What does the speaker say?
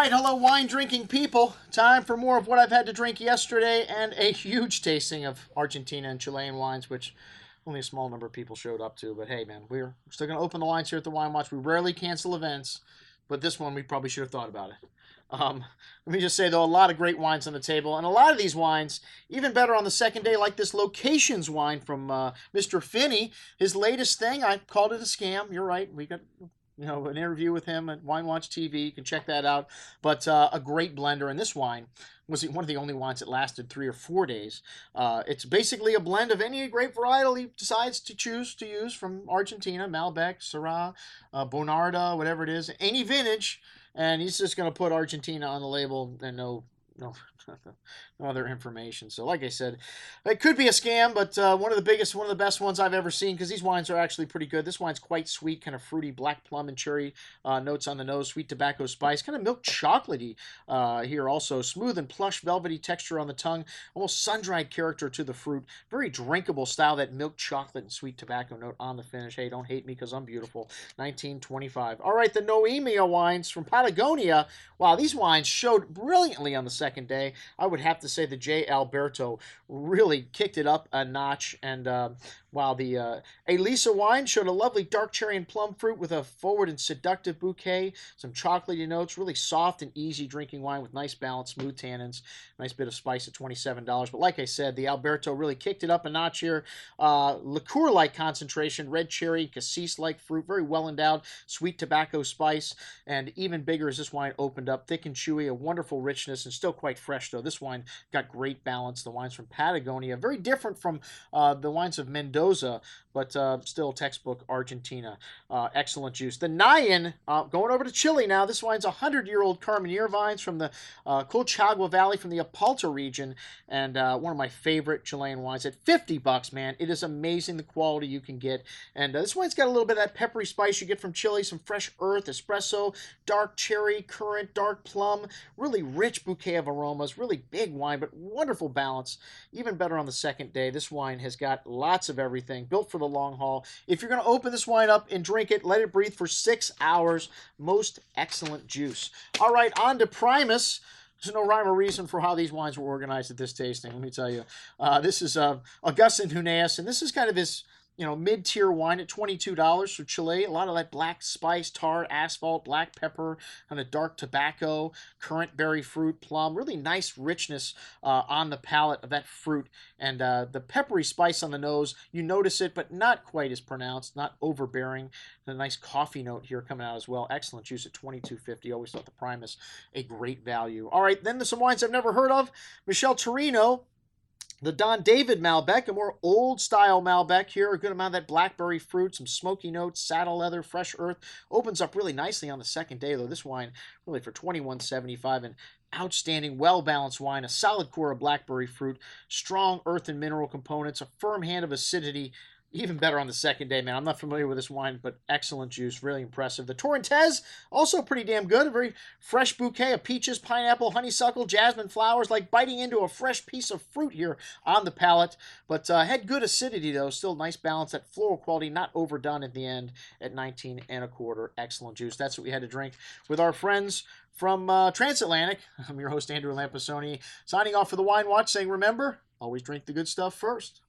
right, hello wine drinking people. Time for more of what I've had to drink yesterday and a huge tasting of Argentina and Chilean wines, which only a small number of people showed up to. But hey, man, we're still going to open the lines here at the Wine Watch. We rarely cancel events, but this one we probably should have thought about it. Let me just say, though, a lot of great wines on the table, and a lot of these wines, even better on the second day, like this Locations wine from Mr. Finney. His latest thing, I called it a scam. You're right. We got an interview with him at WineWatchTV. You can check that out. But a great blender, and this wine was one of the only wines that lasted 3 or 4 days. It's basically a blend of any grape varietal he decides to choose to use from Argentina, Malbec, Syrah, Bonarda, whatever it is, any vintage, and he's just going to put Argentina on the label and no other information. So like I said, it could be a scam, but one of the best ones I've ever seen, because these wines are actually pretty good. This wine's quite sweet, kind of fruity, black plum and cherry notes on the nose, sweet tobacco spice, kind of milk chocolatey here also. Smooth and plush velvety texture on the tongue, almost sun-dried character to the fruit. Very drinkable style, that milk chocolate and sweet tobacco note on the finish. Hey, don't hate me because I'm beautiful. 1925. All right, the Noemia wines from Patagonia. Wow, these wines showed brilliantly on the second day. I would have to say the J. Alberto really kicked it up a notch, and while the Elisa wine showed a lovely dark cherry and plum fruit with a forward and seductive bouquet, some chocolatey notes, really soft and easy drinking wine with nice balance, smooth tannins, nice bit of spice at $27. But like I said, the Alberto really kicked it up a notch here. Liqueur-like concentration, red cherry, cassis-like fruit, very well endowed, sweet tobacco spice, and even bigger as this wine opened up, thick and chewy, a wonderful richness, and still quite fresh though. This wine got great balance. The wines from Patagonia, very different from the wines of Mendoza, but still textbook Argentina. Excellent juice. The Neyen, going over to Chile now. This wine's 100-year-old Carmenere vines from the Colchagua Valley from the Apalta region, and one of my favorite Chilean wines at $50, man. It is amazing the quality you can get, and this wine's got a little bit of that peppery spice you get from Chile, some fresh earth, espresso, dark cherry, currant, dark plum, really rich bouquet of aromas, really big wine, but wonderful balance. Even better on the second day. This wine has got lots of everything, built for the long haul. If you're going to open this wine up and drink it, let it breathe for 6 hours. Most excellent juice. All right, on to Primus. There's no rhyme or reason for how these wines were organized at this tasting, let me tell you. This is Augustin Huneeus, and this is kind of his mid-tier wine at $22 for Chile. A lot of that black spice, tar, asphalt, black pepper, kind of dark tobacco, currant berry fruit, plum. Really nice richness on the palate of that fruit. And the peppery spice on the nose, you notice it, but not quite as pronounced, not overbearing. A nice coffee note here coming out as well. Excellent juice at $22.50. Always thought the Primus a great value. All right, then there's some wines I've never heard of. Michel Torino. The Don David Malbec, a more old-style Malbec here. A good amount of that blackberry fruit, some smoky notes, saddle leather, fresh earth. Opens up really nicely on the second day, though. This wine, really for $21.75, an outstanding, well-balanced wine. A solid core of blackberry fruit, strong earth and mineral components, a firm hand of acidity. Even better on the second day, man. I'm not familiar with this wine, but excellent juice. Really impressive. The Torrentes, also pretty damn good. A very fresh bouquet of peaches, pineapple, honeysuckle, jasmine flowers, like biting into a fresh piece of fruit here on the palate. But had good acidity, though. Still nice balance. That floral quality, not overdone at the end at 19.25. Excellent juice. That's what we had to drink with our friends from Transatlantic. I'm your host, Andrew Lampasoni, signing off for the Wine Watch, saying, remember, always drink the good stuff first.